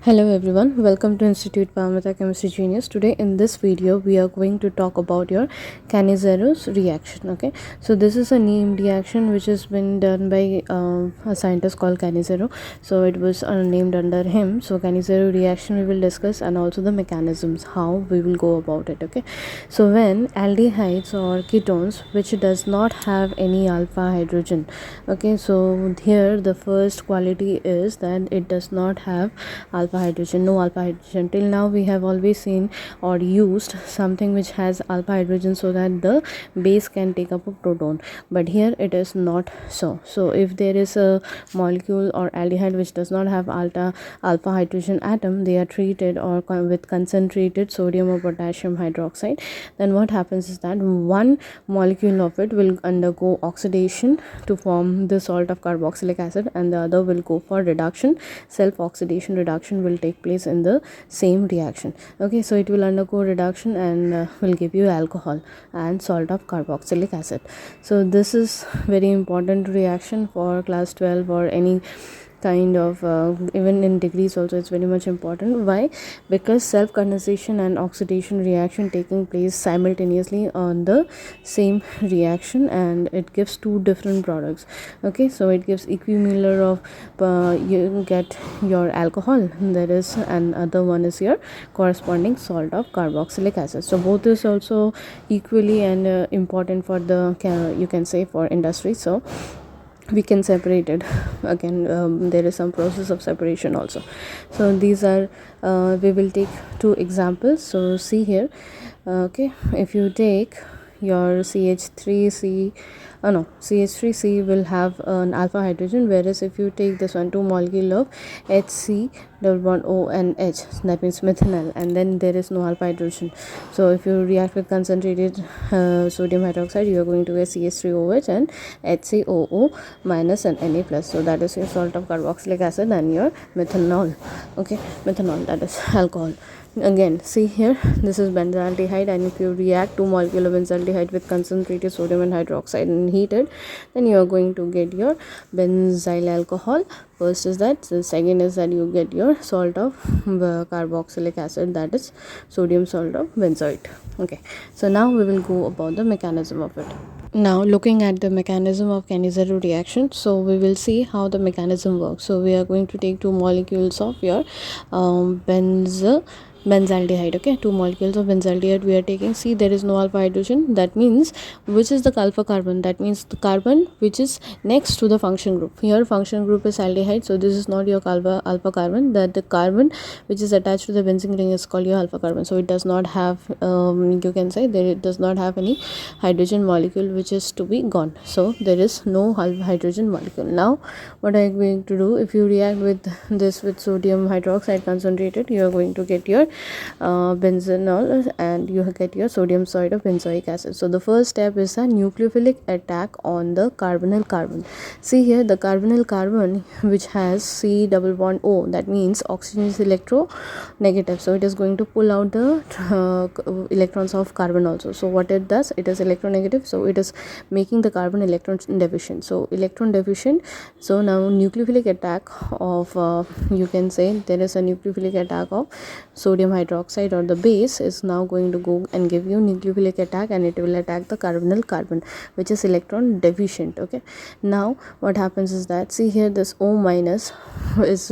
Hello everyone, welcome to Institute Paramita Chemistry Genius. Today in this video we are going to talk about your Canizarro's reaction. Okay, so this is a named reaction which has been done by a scientist called Canizarro. So it was named under him. So Canizarro reaction we will discuss, and also the mechanisms how we will go about it. Okay, so when aldehydes or ketones which does not have any alpha hydrogen, okay, so here the first quality is that it does not have alpha hydrogen, no alpha hydrogen. Till now we have always seen or used something which has alpha hydrogen so that the base can take up a proton, but here it is not so if there is a molecule or aldehyde which does not have alpha hydrogen atom, they are treated or with concentrated sodium or potassium hydroxide, then what happens is that one molecule of it will undergo oxidation to form the salt of carboxylic acid, and the other will go for reduction. Self oxidation reduction will take place in the same reaction. Okay, so it will undergo reduction and will give you alcohol and salt of carboxylic acid. So this is very important reaction for class 12 or any kind of even in degrees also it's very much important. Why? Because self condensation and oxidation reaction taking place simultaneously on the same reaction, and it gives two different products. Okay, so it gives equimolar of you get your alcohol, there is another one is your corresponding salt of carboxylic acid. So both is also equally and important for the you can say for industry. So we can separate it again. There is some process of separation also. So these are we will take two examples. So see here, okay, if you take your CH3C CH3C will have an alpha hydrogen, whereas if you take this one, two molecule of HC double bond O and H, that means methanol, and then there is no alpha hydrogen. So if you react with concentrated sodium hydroxide, you are going to get CH3OH and HCOO minus and Na plus. So that is your salt of carboxylic acid and your methanol. Okay, methanol, that is alcohol. Again, see here, this is benzaldehyde, and if you react two molecule of benzaldehyde with concentrated sodium and hydroxide and heat it, then you are going to get your benzyl alcohol. First is that. The second is that you get your salt of carboxylic acid, that is sodium salt of benzoate. Okay, so now we will go about the mechanism of it. Now looking at the mechanism of Canizarro reaction, so we will see how the mechanism works. So we are going to take two molecules of your benzaldehyde. Okay, two molecules of benzaldehyde we are taking. See, there is no alpha hydrogen, that means which is the alpha carbon, that means the carbon which is next to the function group. Here function group is aldehyde, so this is not your alpha carbon. That the carbon which is attached to the benzene ring is called your alpha carbon. So it does not have you can say there it does not have any hydrogen molecule which is to be gone, so there is no alpha hydrogen molecule. Now what I am going to do, if you react with this with sodium hydroxide concentrated, you are going to get your benzenol and you get your sodium salt of benzoic acid. So the first step is a nucleophilic attack on the carbonyl carbon. See here, the carbonyl carbon which has C double bond O, that means oxygen is electronegative, so it is going to pull out the electrons of carbon also. So what it does, it is electronegative, so it is making the carbon electron deficient. So electron deficient, so now nucleophilic attack of you can say there is a nucleophilic attack of sodium hydroxide, or the base is now going to go and give you nucleophilic attack, and it will attack the carbonyl carbon which is electron deficient. Okay, now what happens is that, see here, this O minus is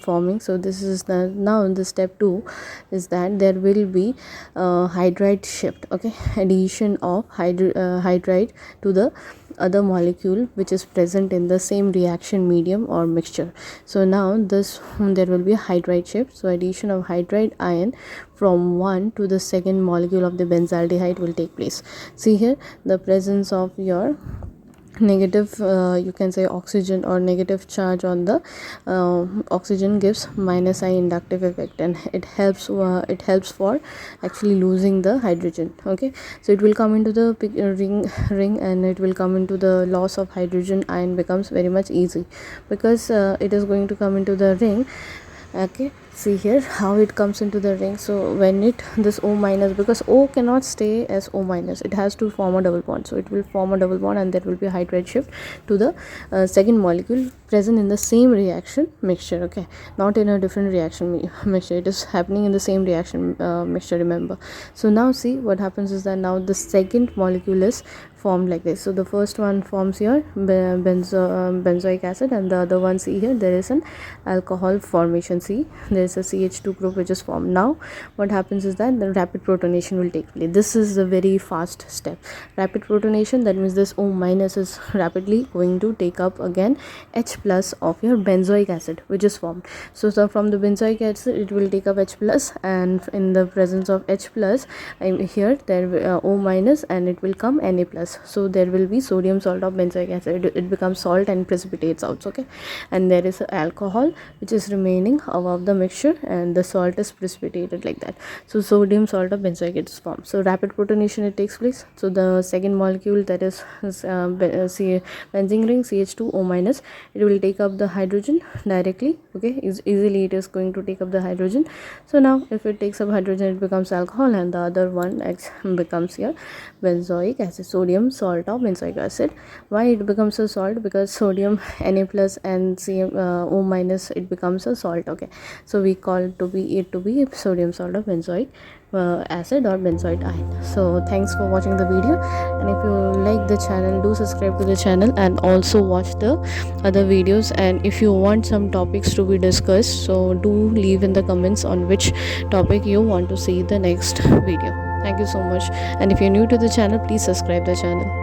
forming. So this is the, now the step 2 is that there will be hydride shift. Okay, addition of hydride to the other molecule which is present in the same reaction medium or mixture. So now this there will be a hydride shift, so addition of hydride ion from one to the second molecule of the benzaldehyde will take place. See here, the presence of your negative you can say oxygen or negative charge on the oxygen gives minus I inductive effect, and it helps for actually losing the hydrogen. Okay, so it will come into the ring and it will come into the loss of hydrogen ion becomes very much easy, because it is going to come into the ring. Okay, see here how it comes into the ring. So when it this O minus, because O cannot stay as O minus, it has to form a double bond, so it will form a double bond and there will be a hydride shift to the second molecule present in the same reaction mixture. Okay, not in a different reaction mixture, it is happening in the same reaction mixture, remember. So now see what happens is that now the second molecule is formed like this. So the first one forms here benzoic acid, and the other one, see here there is an alcohol formation. See, there is a CH2 group which is formed. Now what happens is that the rapid protonation will take place. This is a very fast step. Rapid protonation, that means this O minus is rapidly going to take up again H plus of your benzoic acid which is formed. So from the benzoic acid it will take up H plus, and in the presence of H plus, here there O minus, and it will come Na plus. So there will be sodium salt of benzoic acid, it becomes salt and precipitates out. Okay, and there is alcohol which is remaining above the mixture, and the salt is precipitated like that. So sodium salt of benzoic acid is formed. So rapid protonation it takes place. So the second molecule, that is benzene ring CH2O minus, it will take up the hydrogen directly. Okay, easily it is going to take up the hydrogen. So now if it takes up hydrogen, it becomes alcohol, and the other one becomes here benzoic acid, sodium salt of benzoic acid. Why it becomes a salt? Because sodium Na plus and O minus, it becomes a salt. Okay, so we call it to be sodium salt of benzoic acid or benzoate ion. So thanks for watching the video, and if you like the channel, do subscribe to the channel and also watch the other videos. And if you want some topics to be discussed, so do leave in the comments on which topic you want to see the next video. Thank you so much, and if you're new to the channel, please subscribe the channel.